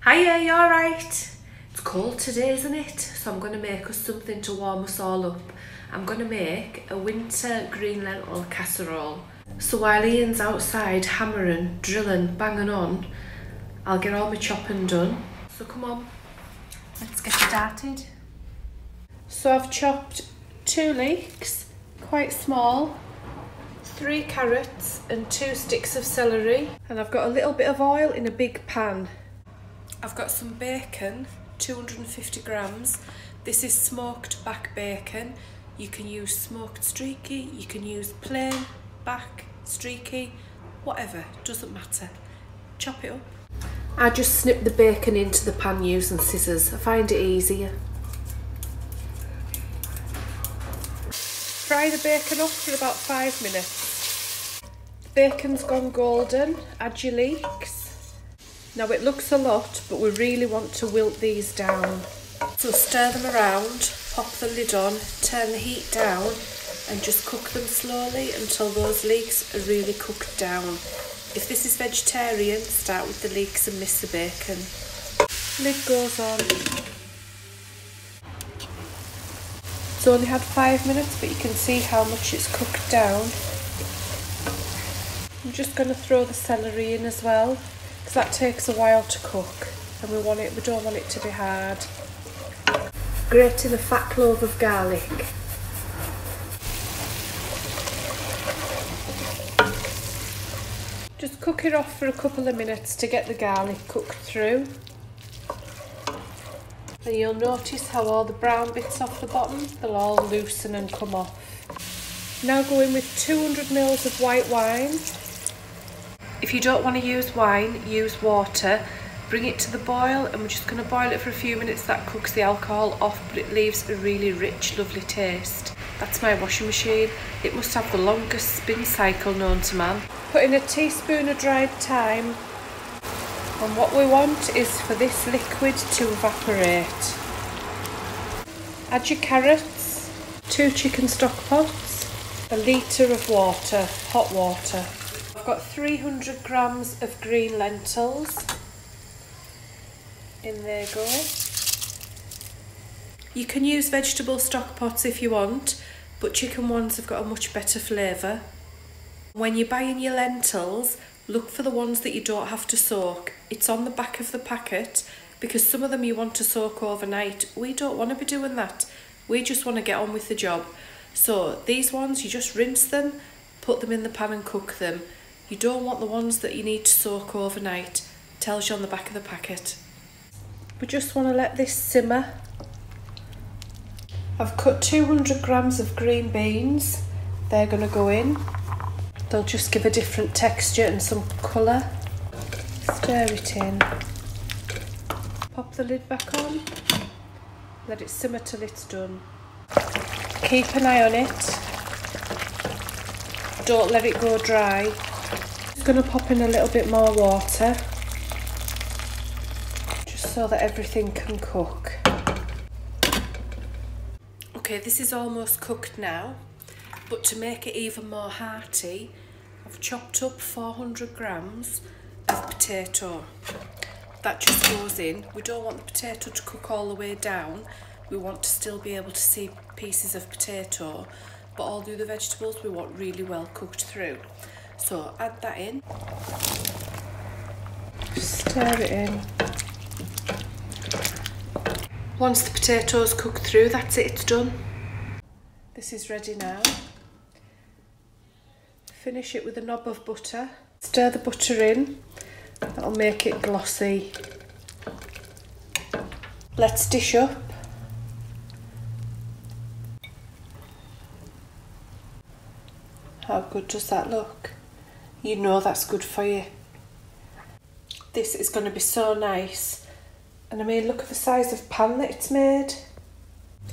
Hiya, you alright? It's cold today, isn't it? So I'm going to make us something to warm us all up. I'm going to make a winter green lentil casserole. So while Ian's outside hammering, drilling, banging on, I'll get all my chopping done. So come on, let's get started. So I've chopped 2 leeks, quite small, 3 carrots and 2 sticks of celery. And I've got a little bit of oil in a big pan. I've got some bacon, 250 grams. This is smoked back bacon. You can use smoked streaky, you can use plain, back, streaky, whatever, doesn't matter. Chop it up. I just snip the bacon into the pan using scissors. I find it easier. Fry the bacon up for about 5 minutes. The bacon's gone golden, add your leeks. Now it looks a lot, but we really want to wilt these down. So stir them around, pop the lid on, turn the heat down and just cook them slowly until those leeks are really cooked down. If this is vegetarian, start with the leeks and miss the bacon. Lid goes on. It's only had 5 minutes, but you can see how much it's cooked down. I'm just going to throw the celery in as well, because that takes a while to cook and we don't want it to be hard. Grate in a fat clove of garlic. Just cook it off for a couple of minutes to get the garlic cooked through. And you'll notice how all the brown bits off the bottom, they'll all loosen and come off. Now go in with 200 ml of white wine. If you don't want to use wine, use water. Bring it to the boil and we're just going to boil it for a few minutes. That cooks the alcohol off, but it leaves a really rich, lovely taste. That's my washing machine. It must have the longest spin cycle known to man. Put in a teaspoon of dried thyme. And what we want is for this liquid to evaporate. Add your carrots, 2 chicken stock pots, a litre of water, hot water. I've got 300 grams of green lentils. In there go. You can use vegetable stock pots if you want, but chicken ones have got a much better flavour. When you're buying your lentils, look for the ones that you don't have to soak. It's on the back of the packet, because some of them you want to soak overnight. We don't want to be doing that. We just want to get on with the job. So these ones, you just rinse them, put them in the pan and cook them. You don't want the ones that you need to soak overnight. It tells you on the back of the packet. We just want to let this simmer. I've cut 200 grams of green beans. They're going to go in. They'll just give a different texture and some colour. Stir it in. Pop the lid back on. Let it simmer till it's done. Keep an eye on it. Don't let it go dry. I'm going to pop in a little bit more water, just so that everything can cook. Okay, this is almost cooked now, but to make it even more hearty, I've chopped up 400 grams of potato. That just goes in. We don't want the potato to cook all the way down. We want to still be able to see pieces of potato, but all the other vegetables we want really well cooked through. So add that in. Stir it in. Once the potatoes cook through, that's it, it's done. This is ready now. Finish it with a knob of butter. Stir the butter in. That'll make it glossy. Let's dish up. How good does that look? You know that's good for you. This is going to be so nice. And I mean, look at the size of pan that it's made.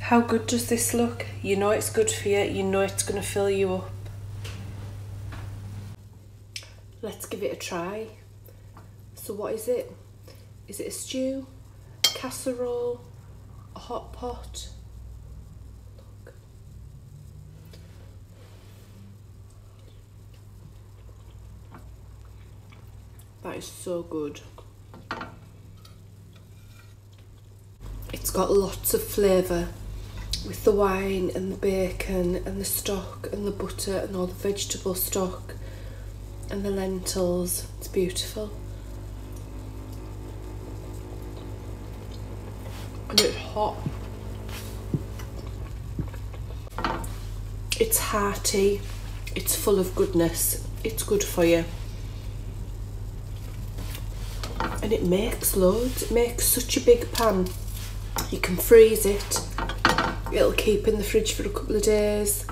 How good does this look? You know it's good for you. You know it's going to fill you up. Let's give it a try. So what is it? Is it a stew, a casserole, a hot pot? Look. That is so good. It's got lots of flavour with the wine and the bacon and the stock and the butter and all the vegetable stock and the lentils. It's beautiful. And it's hot. It's hearty. It's full of goodness. It's good for you. And it makes loads. It makes such a big pan. You can freeze it. It'll keep in the fridge for a couple of days.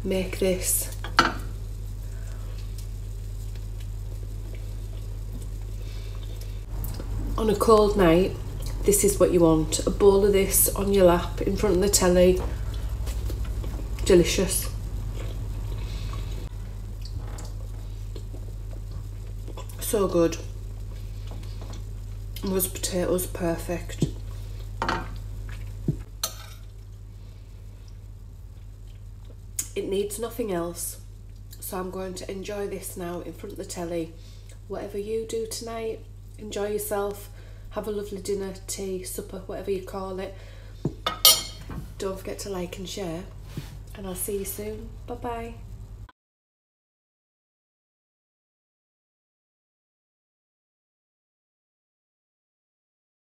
Make this. On a cold night, this is what you want. A bowl of this on your lap in front of the telly. Delicious. So good. And those potatoes, perfect. It needs nothing else, so I'm going to enjoy this now in front of the telly. Whatever you do tonight, enjoy yourself, have a lovely dinner, tea, supper, whatever you call it. Don't forget to like and share, and I'll see you soon. Bye bye.